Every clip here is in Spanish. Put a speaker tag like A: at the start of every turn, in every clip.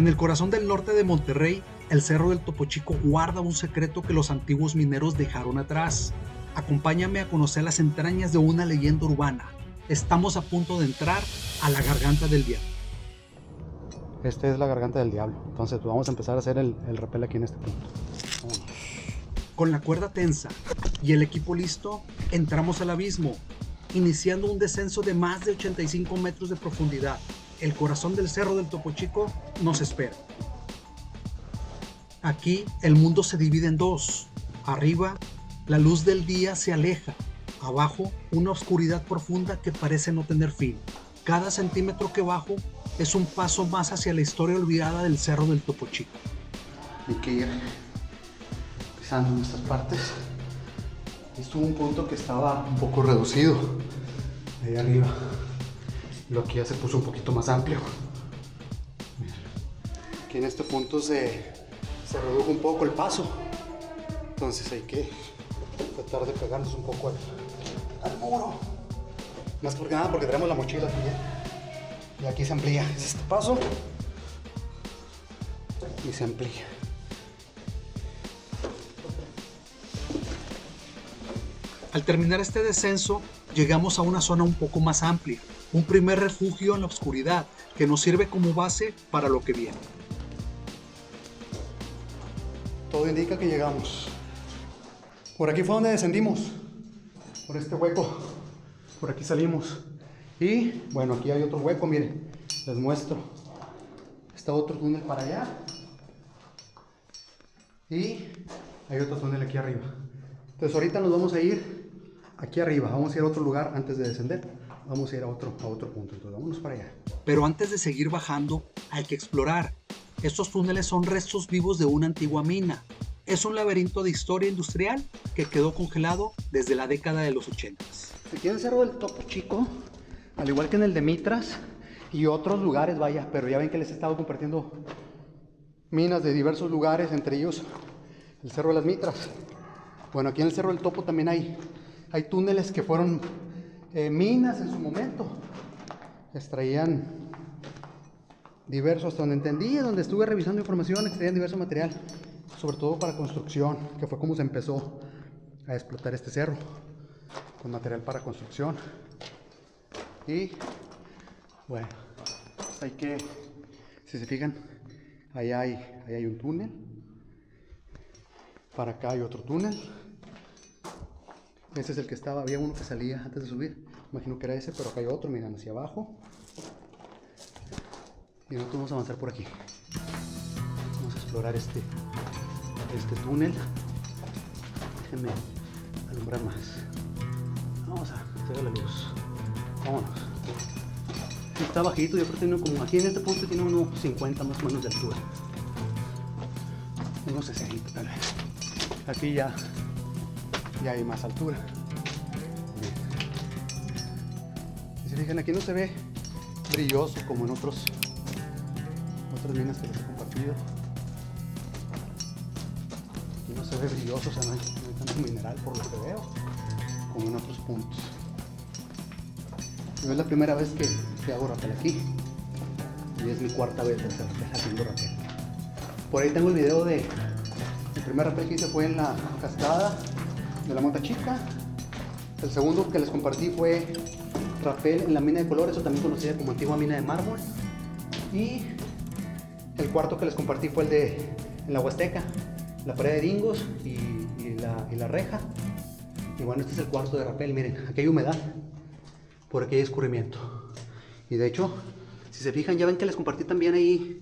A: En el corazón del norte de Monterrey, el Cerro del Topo Chico guarda un secreto que los antiguos mineros dejaron atrás. Acompáñame a conocer las entrañas de una leyenda urbana. Estamos a punto de entrar a la Garganta del Diablo.
B: Esta es la Garganta del Diablo. Entonces pues vamos a empezar a hacer el rappel aquí en este punto. Vámonos.
A: Con la cuerda tensa y el equipo listo, entramos al abismo, iniciando un descenso de más de 85 metros de profundidad. El corazón del Cerro del Topo Chico nos espera. Aquí el mundo se divide en dos. Arriba, la luz del día se aleja. Abajo, una oscuridad profunda que parece no tener fin. Cada centímetro que bajo es un paso más hacia la historia olvidada del Cerro del Topo Chico.
B: Hay que ir pisando en estas partes. Estuvo un punto que estaba un poco reducido ahí arriba. Lo que ya se puso un poquito más amplio. Aquí en este punto se redujo un poco el paso. Entonces hay que tratar de pegarnos un poco al muro. Más que nada porque tenemos la mochila aquí. Y aquí se amplía. Es este paso. Y se amplía.
A: Al terminar este descenso, llegamos a una zona un poco más amplia, un primer refugio en la oscuridad que nos sirve como base para lo que viene.
B: Todo indica que llegamos. Por aquí fue donde descendimos, por este hueco, por aquí salimos. Y bueno, aquí hay otro hueco, miren, les muestro. Está otro túnel para allá. Y hay otro túnel aquí arriba. Entonces ahorita nos vamos a ir aquí arriba, vamos a ir a otro lugar antes de descender. Vamos a ir a otro punto, entonces vámonos para allá.
A: Pero antes de seguir bajando, hay que explorar. Estos túneles son restos vivos de una antigua mina. Es un laberinto de historia industrial que quedó congelado desde la década de los 80.
B: Aquí en el Cerro del Topo Chico, al igual que en el de Mitras y otros lugares, vaya, pero ya ven que les he estado compartiendo minas de diversos lugares, entre ellos el Cerro de las Mitras. Bueno, aquí en el Cerro del Topo también hay túneles que fueron minas en su momento. Extraían diversos, hasta donde entendí, donde estuve revisando información, extraían diverso material, sobre todo para construcción, que fue como se empezó a explotar este cerro, con material para construcción. Y bueno, hay que, si se fijan, ahí hay un túnel, para acá hay otro túnel. Ese es el que estaba, había uno que salía antes de subir, imagino que era ese, pero acá hay otro, miran, hacia abajo. Y nosotros vamos a avanzar por aquí. Vamos a explorar este túnel. Déjenme alumbrar más. Vamos a hacer la luz. Vámonos. Está bajito, yo creo que tiene como, aquí en este punto tiene unos 50 más o menos de altura. Unos 60 tal vez. Aquí ya hay más altura. Y se fijan, aquí no se ve brilloso como en otras minas que les he compartido. Aquí no se ve brilloso, o sea, no hay tanto mineral por lo que veo como en otros puntos. No es la primera vez que hago rappel aquí y es mi cuarta vez haciendo rappel. Por ahí tengo el video el primer rappel que hice fue en la cascada de la Mota Chica. El segundo que les compartí fue rappel en la mina de colores, o también conocida como antigua mina de mármol. Y el cuarto que les compartí fue en la Huasteca, la pared de Dingos y la reja. Y bueno, este es el cuarto de rappel. Miren, aquí hay humedad, por aquí hay escurrimiento. Y de hecho, si se fijan, ya ven que les compartí también ahí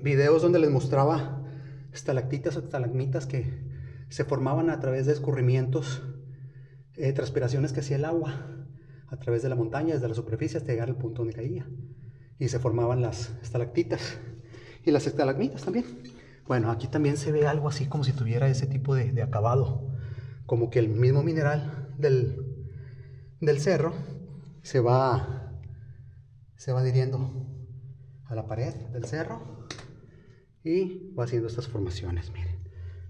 B: videos donde les mostraba estalactitas o estalagmitas que se formaban a través de escurrimientos, transpiraciones que hacía el agua a través de la montaña, desde la superficie hasta llegar al punto donde caía. Y se formaban las estalactitas y las estalagmitas también. Bueno, aquí también se ve algo así como si tuviera ese tipo de acabado, como que el mismo mineral del cerro se va adhiriendo a la pared del cerro y va haciendo estas formaciones. Miren,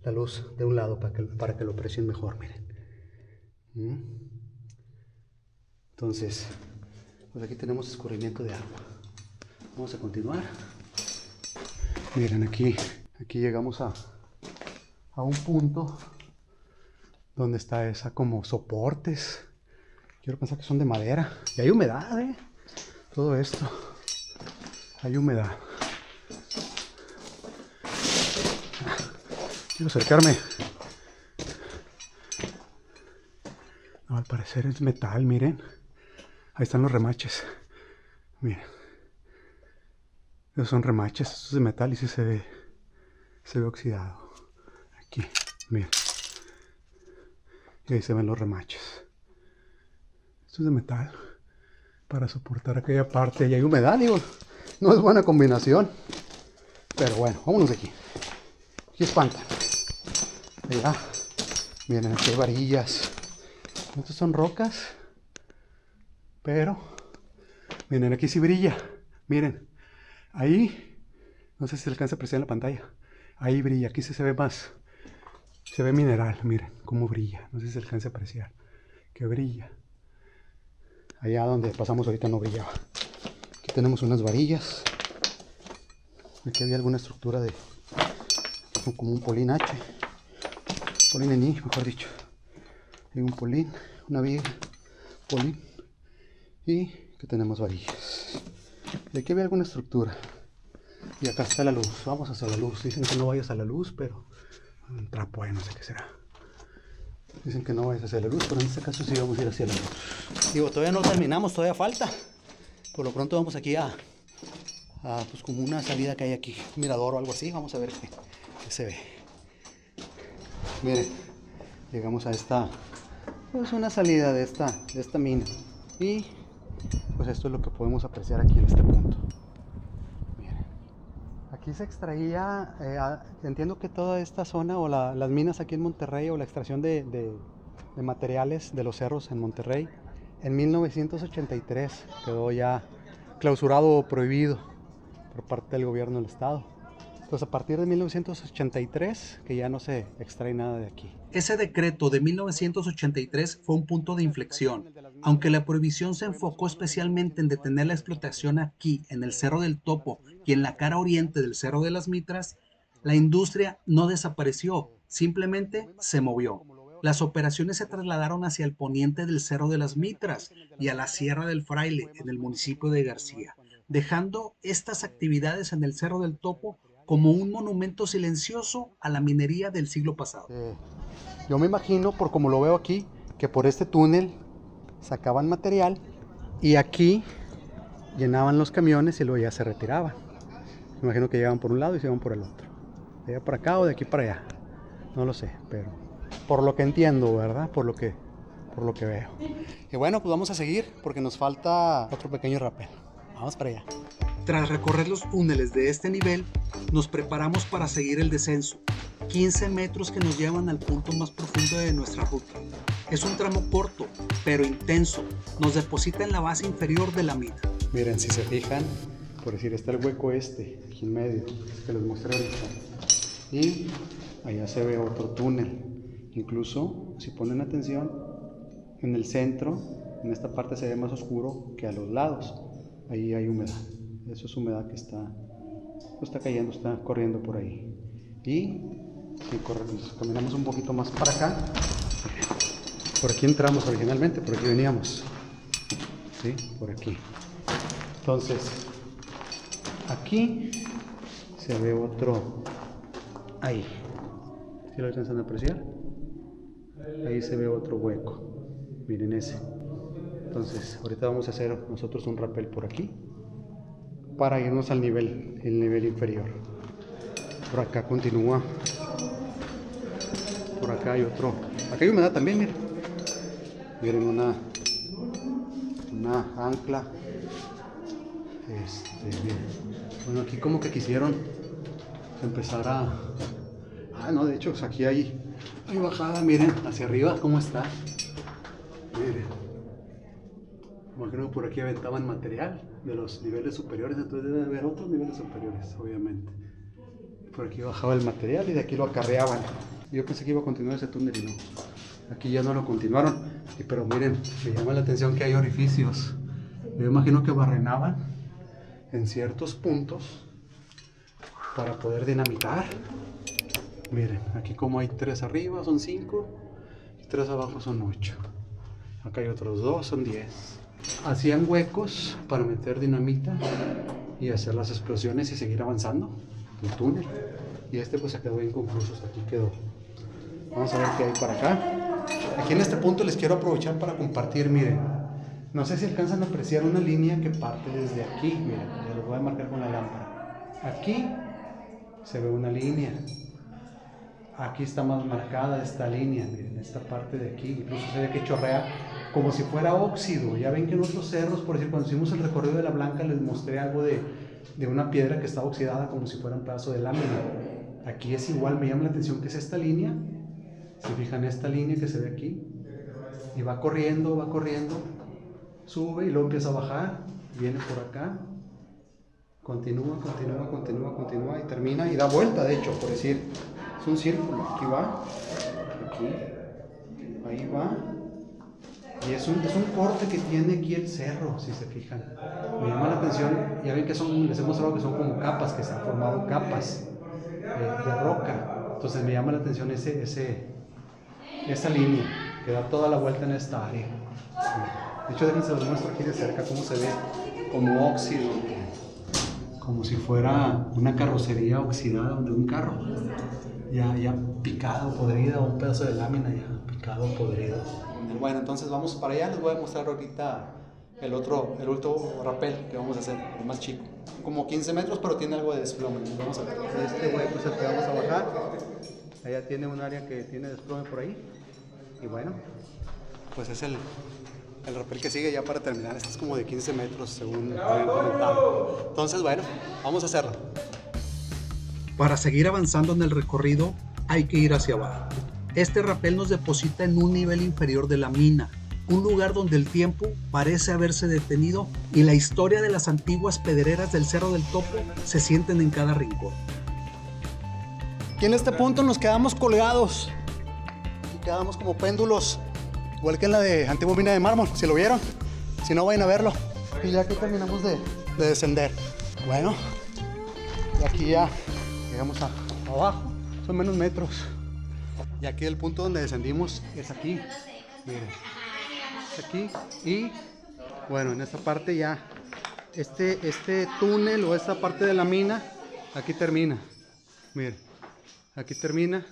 B: la luz de un lado para que lo aprecien mejor, miren. Entonces, pues aquí tenemos escurrimiento de agua. Vamos a continuar. Miren, aquí llegamos a un punto donde está esa como soportes. Quiero pensar que son de madera. Y hay humedad, todo esto. Hay humedad. Quiero acercarme. No, al parecer es metal, miren. Ahí están los remaches. Miren. Esos son remaches, esto es de metal y sí se ve oxidado. Aquí, miren. Y ahí se ven los remaches. Esto es de metal para soportar aquella parte. Y hay humedad, digo, no es buena combinación. Pero bueno, vámonos de aquí. Aquí espantan. Allá, miren, aquí hay varillas. Estas son rocas. Pero, miren, aquí sí brilla. Miren, ahí, no sé si se alcanza a apreciar en la pantalla. Ahí brilla, aquí sí se ve más. Se ve mineral, miren cómo brilla. No sé si se alcanza a apreciar. Que brilla. Allá donde pasamos ahorita no brillaba. Aquí tenemos unas varillas. Aquí había alguna estructura de como un polín H. Polín en I, mejor dicho. Hay un polín, una viga, polín. Y aquí tenemos varillas. Y aquí había alguna estructura. Y acá está la luz. Vamos hacia la luz. Dicen que no vayas a la luz, pero un trapo ahí, no sé qué será. Dicen que no vayas hacia la luz, pero en este caso sí vamos a ir hacia la luz. Digo, todavía no terminamos, todavía falta. Por lo pronto vamos aquí a pues como una salida que hay aquí, un mirador o algo así. Vamos a ver qué se ve. Miren, llegamos a esta, pues una salida de esta mina. Y pues esto es lo que podemos apreciar aquí en este punto. Miren, aquí se extraía, entiendo que toda esta zona o las minas aquí en Monterrey o la extracción de materiales de los cerros en Monterrey, en 1983 quedó ya clausurado o prohibido por parte del gobierno del estado. Entonces a partir de 1983 que ya no se extrae nada de aquí.
A: Ese decreto de 1983 fue un punto de inflexión. Aunque la prohibición se enfocó especialmente en detener la explotación aquí, en el Cerro del Topo y en la cara oriente del Cerro de las Mitras, la industria no desapareció, simplemente se movió. Las operaciones se trasladaron hacia el poniente del Cerro de las Mitras y a la Sierra del Fraile, en el municipio de García, dejando estas actividades en el Cerro del Topo como un monumento silencioso a la minería del siglo pasado.
B: Yo me imagino, por como lo veo aquí, que por este túnel sacaban material y aquí llenaban los camiones y luego ya se retiraban. Me imagino que llegaban por un lado y se iban por el otro. De allá para acá o de aquí para allá. No lo sé, pero por lo que entiendo, ¿verdad? Por lo que veo. Y bueno, pues vamos a seguir porque nos falta otro pequeño rapel. Vamos para allá.
A: Tras recorrer los túneles de este nivel, nos preparamos para seguir el descenso. 15 metros que nos llevan al punto más profundo de nuestra ruta. Es un tramo corto, pero intenso. Nos deposita en la base inferior de la mina.
B: Miren, si se fijan, por decir, está el hueco aquí en medio, que les mostré ahorita. Y allá se ve otro túnel. Incluso, si ponen atención, en el centro, en esta parte se ve más oscuro que a los lados. Ahí hay humedad. Eso es humedad que está cayendo, está corriendo por ahí. Y si caminamos un poquito más para acá, por aquí entramos originalmente, por aquí veníamos. ¿Sí? Por aquí. Entonces, aquí se ve otro. Ahí. ¿Sí lo alcanzan a apreciar? Ahí se ve otro hueco. Miren ese. Entonces, ahorita vamos a hacer nosotros un rappel por aquí para irnos al nivel inferior. Por acá continúa. Por acá hay otro. Acá hay humedad también, miren. Miren una ancla. Miren. Bueno, aquí como que quisieron empezar a... no, de hecho, aquí hay bajada, miren, hacia arriba, ¿cómo está? Miren. Imagino que por aquí aventaban material de los niveles superiores, entonces debe haber otros niveles superiores, obviamente. Por aquí bajaba el material y de aquí lo acarreaban. Yo pensé que iba a continuar ese túnel y no. Aquí ya no lo continuaron. Pero miren, me llama la atención que hay orificios. Yo imagino que barrenaban en ciertos puntos para poder dinamitar. Miren, aquí como hay 3 arriba son 5 y 3 abajo son 8. Acá hay otros 2, son 10. Hacían huecos para meter dinamita y hacer las explosiones y seguir avanzando el túnel. Y este pues se quedó inconcluso, hasta aquí quedó. Vamos a ver qué hay para acá. Aquí en este punto les quiero aprovechar para compartir, miren. No sé si alcanzan a apreciar una línea que parte desde aquí, miren, les lo voy a marcar con la lámpara. Aquí se ve una línea. Aquí está más marcada esta línea, miren, esta parte de aquí, incluso se ve que chorrea como si fuera óxido. Ya ven que en otros cerros, por decir, cuando hicimos el recorrido de la Blanca, les mostré algo de una piedra que estaba oxidada como si fuera un pedazo de lámina. Aquí es igual, me llama la atención que es esta línea. Se fijan esta línea que se ve aquí, y va corriendo, sube y luego empieza a bajar, viene por acá, continúa y termina y da vuelta, de hecho, por decir, es un círculo, aquí va, aquí, ahí va, y es un corte que tiene aquí el cerro, si se fijan. Me llama la atención, ya ven que les he mostrado que son como capas, que se han formado capas de roca, entonces me llama la atención esa línea que da toda la vuelta en esta área. De hecho, déjense los muestro aquí de cerca cómo se ve como óxido, como si fuera una carrocería oxidada de un carro, ya picado, podrida, o un pedazo de lámina ya picado, podrido. Bueno, entonces vamos para allá. Les voy a mostrar ahorita el último rappel que vamos a hacer, el más chico, como 15 metros, pero tiene algo de desplome. Vamos a ver. Este hueco es el que vamos a bajar. Allá tiene un área que tiene desplome por ahí. Y bueno, pues es el rappel que sigue ya para terminar. Este es como de 15 metros, según habían comentado. Entonces, bueno, vamos a hacerlo.
A: Para seguir avanzando en el recorrido, hay que ir hacia abajo. Este rappel nos deposita en un nivel inferior de la mina, un lugar donde el tiempo parece haberse detenido y la historia de las antiguas pedreras del Cerro del Topo se sienten en cada rincón.
B: Aquí en este punto nos quedamos colgados y quedamos como péndulos, igual que en la de Antigua Mina de Mármol, si lo vieron. Si no, vayan a verlo. Y ya que terminamos de descender. Bueno, y aquí ya llegamos abajo, son menos metros. Y aquí el punto donde descendimos es aquí. Miren, es aquí. Y bueno, en esta parte ya, este túnel o esta parte de la mina, aquí termina. Miren, aquí termina.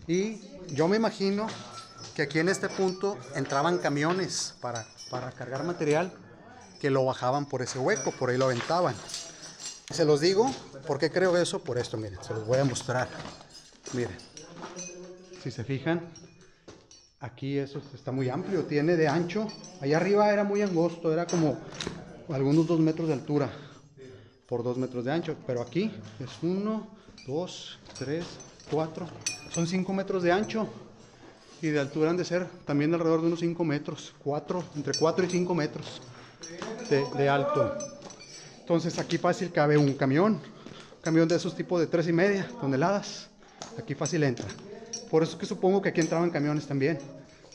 B: Y yo me imagino que aquí en este punto entraban camiones para cargar material que lo bajaban por ese hueco, por ahí lo aventaban. Se los digo, ¿por qué creo eso? Por esto, miren, se los voy a mostrar. Miren, si se fijan, aquí eso está muy amplio, tiene de ancho. Allá arriba era muy angosto, era como algunos 2 metros de altura por 2 metros de ancho, pero aquí es 1, 2, 3, 4, son 5 metros de ancho. Y de altura han de ser también alrededor de unos 5 metros, entre 4 y 5 metros de alto. Entonces aquí fácil cabe un camión de esos tipos de 3,5 toneladas. Aquí fácil entra. Por eso es que supongo que aquí entraban camiones también,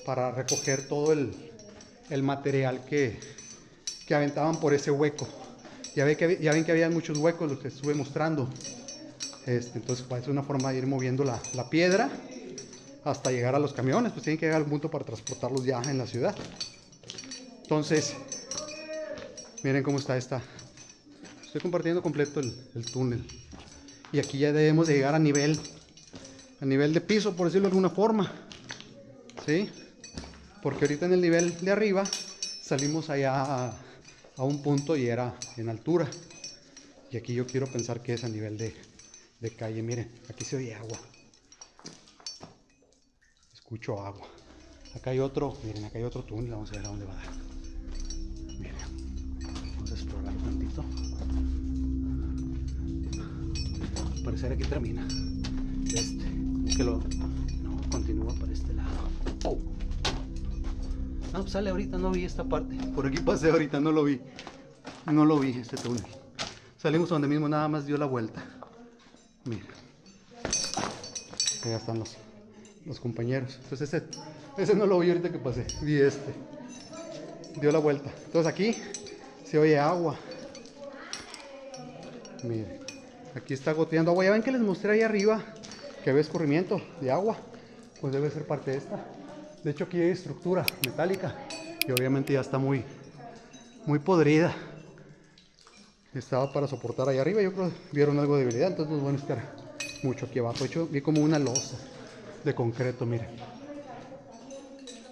B: para recoger todo el material que aventaban por ese hueco. Ya ven que había muchos huecos, los que estuve mostrando. Entonces pues, es una forma de ir moviendo la piedra hasta llegar a los camiones, pues tienen que llegar al punto para transportarlos ya en la ciudad. Entonces, miren cómo está esta. Estoy compartiendo completo el túnel. Y aquí ya debemos de llegar a nivel de piso, por decirlo de alguna forma. ¿Sí? Porque ahorita en el nivel de arriba salimos allá a un punto y era en altura. Y aquí yo quiero pensar que es a nivel de calle. Miren, aquí se oye agua. Escucho agua. Acá hay otro, miren, acá hay otro túnel, vamos a ver a dónde va a dar. Miren, vamos a explorar un tantito. Al parecer aquí termina. No, continúa para este lado. Oh. Ah, pues sale ahorita, no vi esta parte. Por aquí pasé ahorita, no lo vi. No lo vi este túnel. Salimos donde mismo, nada más dio la vuelta. Miren. Allá están los compañeros. Entonces ese no lo vi ahorita que pasé, vi dio la vuelta. Entonces aquí se oye agua. Miren, Aquí está goteando agua. Ya ven que les mostré ahí arriba que había escurrimiento de agua. Pues debe ser parte de esta. De hecho aquí hay estructura metálica y obviamente ya está muy podrida. Estaba para soportar ahí arriba. Yo creo que vieron algo de debilidad, entonces nos van a estar mucho aquí abajo. De hecho vi como una losa de concreto, miren.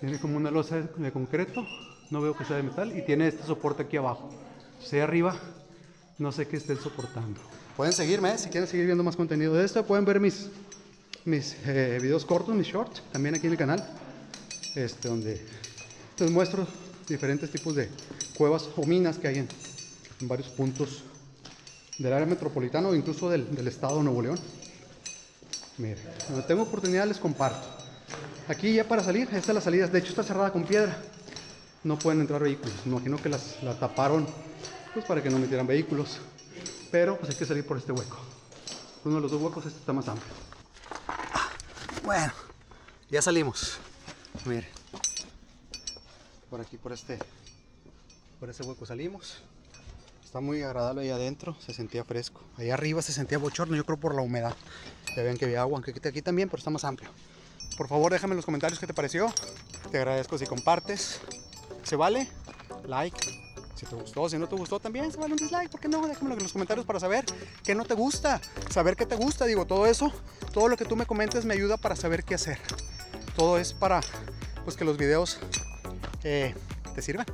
B: Tiene como una losa de concreto. No veo que sea de metal y tiene este soporte aquí abajo. Entonces ahí arriba no sé qué estén soportando. Pueden seguirme, si quieren seguir viendo más contenido de esto. Pueden ver mis videos cortos, mis shorts, también aquí en el canal. Donde les muestro diferentes tipos de cuevas o minas que hay en varios puntos del área metropolitana o incluso del estado de Nuevo León. Miren, donde tengo oportunidad les comparto. Aquí ya para salir, esta es la salida. De hecho está cerrada con piedra. No pueden entrar vehículos. Me imagino que la taparon pues para que no metieran vehículos. Pero pues hay que salir por este hueco. Uno de los dos huecos, este está más amplio. Bueno, ya salimos. Miren. Por aquí, por ese hueco salimos. Está muy agradable ahí adentro, se sentía fresco. Ahí arriba se sentía bochorno, yo creo por la humedad. Ya ven que había agua, aunque aquí también, pero está más amplio. Por favor, déjame en los comentarios qué te pareció. Te agradezco si compartes. ¿Se vale? Like. Si te gustó, si no te gustó también se vale un dislike. ¿Por qué no? Déjamelo en los comentarios para saber qué no te gusta. Saber qué te gusta, digo, todo eso. Todo lo que tú me comentes me ayuda para saber qué hacer. Todo es para pues que los videos te sirvan.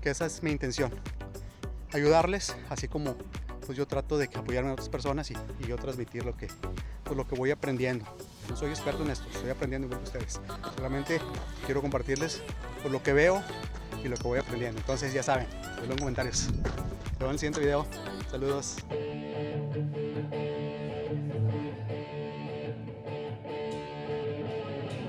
B: Que esa es mi intención. Ayudarles, así como pues yo trato de apoyarme a otras personas y yo transmitir lo que voy aprendiendo. No soy experto en esto, estoy aprendiendo igual que ustedes. Solamente quiero compartirles pues, lo que veo y lo que voy aprendiendo. Entonces ya saben, déjenlo en comentarios. Nos vemos en el siguiente video. Saludos.